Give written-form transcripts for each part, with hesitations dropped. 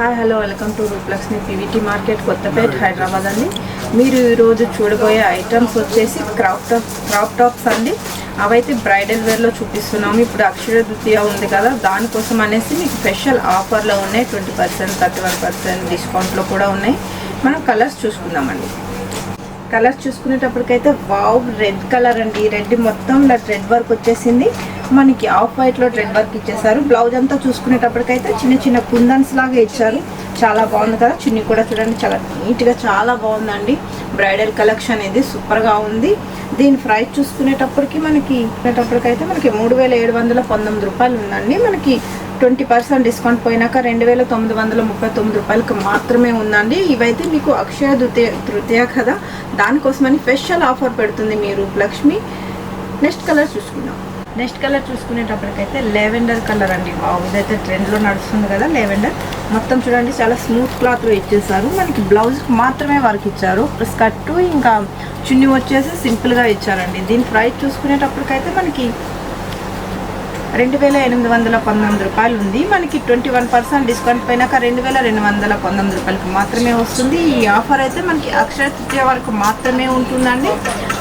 Hi hello welcome to Rooplakshmi PVT market Kothapeta Hyderabad అండి. మీరు ఈరోజు చూడబోయే ఐటమ్స్ వచ్చేసి క్రాప్ టాప్స్ అండి. అవైతే బ్రైడల్ వేర్లో చూపిస్తున్నాము. ఇప్పుడు అక్షయ తృతీయ ఉంది కదా, దానికోసం అనేసి మీకు స్పెషల్ ఆఫర్లో ఉన్నాయి. 20%, 31% డిస్కౌంట్లో కూడా ఉన్నాయి. మనం కలర్స్ చూసుకుందామండి. కలర్స్ చూసుకునేటప్పటికైతే వావ్, రెడ్ కలర్ అండి. రెడ్ మొత్తం రెడ్ వర్క్ వచ్చేసింది. మనకి ఆఫ్ వైట్లో రెడ్ వర్క్ ఇచ్చేసారు. బ్లౌజ్ అంతా చూసుకునేటప్పటికైతే చిన్న చిన్న కుందన్స్ లాగా ఇచ్చారు. చాలా బాగుంది కదా. చున్నీ కూడా చూడండి, చాలా నీట్గా చాలా బాగుందండి. బ్రైడల్ కలెక్షన్ ఇది సూపర్గా ఉంది. దీని ప్రైస్ చూసుకునేటప్పటికి మనకి 3719 రూపాయలు ఉందండి. మనకి 20% డిస్కౌంట్ పోయినాక 2939 రూపాయలకి మాత్రమే ఉందండి. ఇవైతే మీకు అక్షయ తృతీయ కదా, దానికోసమని స్పెషల్ ఆఫర్ పెడుతుంది మీ రూప్లక్ష్మి. నెక్స్ట్ కలర్ చూసుకుందాం. నెక్స్ట్ కలర్ చూసుకునేటప్పటికైతే లెవెండర్ కలర్ అండి. ఇదైతే ట్రెండ్లో నడుస్తుంది కదా లెవెండర్. మొత్తం చూడండి, చాలా స్మూత్ క్లాత్లో ఇచ్చేసారు. మనకి బ్లౌజ్కి మాత్రమే వర్క్ ఇచ్చారు. స్కర్ట్ ఇంకా చున్నీ వచ్చేసి సింపుల్గా ఇచ్చారండి. దీని ప్రైస్ చూసుకునేటప్పటికైతే మనకి 2819 రూపాయలు ఉంది. మనకి 21% డిస్కౌంట్ పోయినాక 2219 రూపాయలకి మాత్రమే వస్తుంది. ఈ ఆఫర్ అయితే మనకి అక్షయ తృతీయ వరకు మాత్రమే ఉంటుందండి.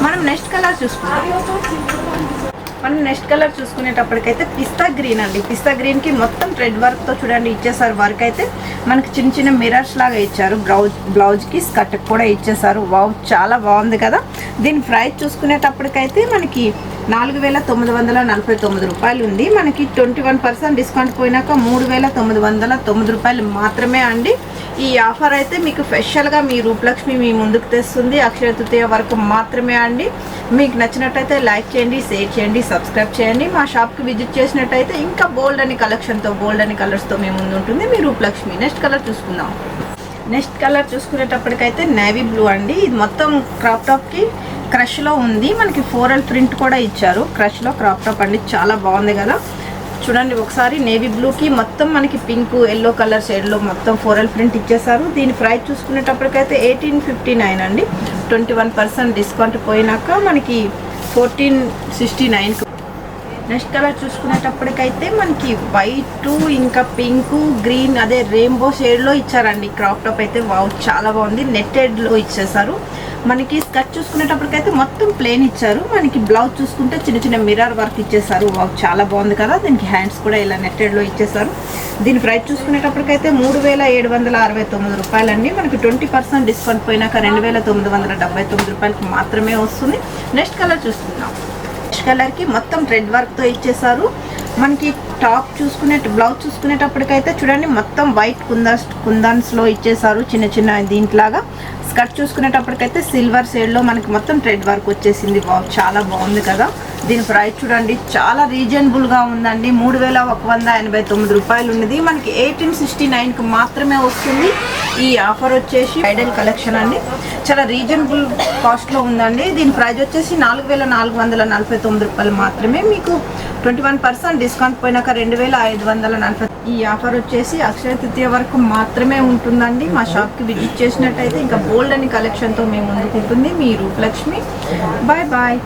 మనం నెక్స్ట్ కలర్ చూసుకునేటప్పటికైతే పిస్తా గ్రీన్ అండి. పిస్తా గ్రీన్కి మొత్తం థ్రెడ్ వర్క్తో చూడండి ఇచ్చేసారు. వర్క్ అయితే మనకి చిన్న చిన్న మిరర్స్ లాగా ఇచ్చారు. బ్లౌజ్కి స్కర్ట్ కూడా ఇచ్చేసారు. వావ్, చాలా బాగుంది కదా. దీని ప్రైస్ చూసుకునేటప్పటికైతే మనకి 4949 రూపాయలు ఉంది. మనకి 21% డిస్కౌంట్ పోయినాక 3909 రూపాయలు మాత్రమే అండి. ఈ ఆఫర్ అయితే మీకు స్పెషల్గా మీ రూప్లక్ష్మి మీ ముందుకు తెస్తుంది. అక్షయ తృతీయ వరకు మాత్రమే అండి. మీకు నచ్చినట్టయితే లైక్ చేయండి, షేర్ చేయండి, సబ్స్క్రైబ్ చేయండి. మా షాప్కి విజిట్ చేసినట్టయితే ఇంకా బోల్డ్ అని కలెక్షన్తో, బోల్డ్ అని కలర్స్తో మీ ముందు ఉంటుంది మీ రూప్లక్ష్మి. నెక్స్ట్ కలర్ చూసుకుందాం. నెక్స్ట్ కలర్ చూసుకునేటప్పటికైతే నేవీ బ్లూ అండి. ఇది మొత్తం క్రాప్ టాప్కి క్రష్లో ఉంది. మనకి ఫ్లోరల్ ప్రింట్ కూడా ఇచ్చారు. క్రష్లో క్రాప్ టాప్ అండి, చాలా బాగుంది కదా. చూడండి ఒకసారి, నేవీ బ్లూకి మొత్తం మనకి పింక్, ఎల్లో కలర్ షేడ్లో మొత్తం ఫ్లోరల్ ప్రింట్ ఇచ్చేసారు. దీని ప్రైస్ చూసుకునేటప్పటికైతే 1859 అండి. 21% డిస్కౌంట్ పోయినాక మనకి 1469. నెక్స్ట్ కలర్ చూసుకునేటప్పటికైతే మనకి వైట్ ఇంకా పింక్, గ్రీన్, అదే రెయిన్బో షేడ్లో ఇచ్చారండి. క్రాప్ టాప్ అయితే వావ్, చాలా బాగుంది. నెట్టెడ్లో ఇచ్చేసారు. మనకి స్కర్ట్ చూసుకునేటప్పటికైతే మొత్తం ప్లేన్ ఇచ్చారు. మనకి బ్లౌజ్ చూసుకుంటే చిన్న చిన్న మిర్రర్ వర్క్ ఇచ్చేసారు. వావ్, చాలా బాగుంది కదా. దీనికి హ్యాండ్స్ కూడా ఇలా నెట్టెడ్లో ఇచ్చేసారు. దీని ప్రైస్ చూసుకునేటప్పటికైతే 3769 రూపాయలు అండి. మనకి 20% డిస్కౌంట్ పోయినాక 2979 రూపాయలకి మాత్రమే వస్తుంది. నెక్స్ట్ కలర్ చూసుకుందాం. నెక్స్ట్ కలర్కి మొత్తం థ్రెడ్ వర్క్తో ఇచ్చేసారు. మనకి టాప్ బ్లౌజ్ చూసుకునేటప్పటికైతే చూడండి, మొత్తం వైట్ కుందన్స్లో ఇచ్చేసారు చిన్న చిన్న దీంట్లాగా. స్కర్ట్ చూసుకునేటప్పటికైతే సిల్వర్ షేడ్లో మనకి మొత్తం థ్రెడ్ వర్క్ వచ్చేసింది. వావ్, చాలా బాగుంది కదా. దీని ప్రైస్ చూడండి, చాలా రీజనబుల్గా ఉందండి. 3189 రూపాయలు ఉన్నది. మనకి 1869కి మాత్రమే వస్తుంది. ఈ ఆఫర్ వచ్చేసి బ్రైడల్ కలెక్షన్ అండి, చాలా రీజనబుల్ కాస్ట్లో ఉందండి. దీని ప్రైస్ వచ్చేసి 4449 రూపాయలు మాత్రమే. మీకు 21% డిస్కౌంట్ పోయినాక 2540. ఈ ఆఫర్ వచ్చేసి అక్షయ తృతీయ వరకు మాత్రమే ఉంటుందండి. మా షాప్కి విజిట్ చేసినట్టయితే ఇంకా బోల్డ్ అని కలెక్షన్తో మేము ముందుకు ఉంటుంది మీ రూప్లక్ష్మి. Bye bye.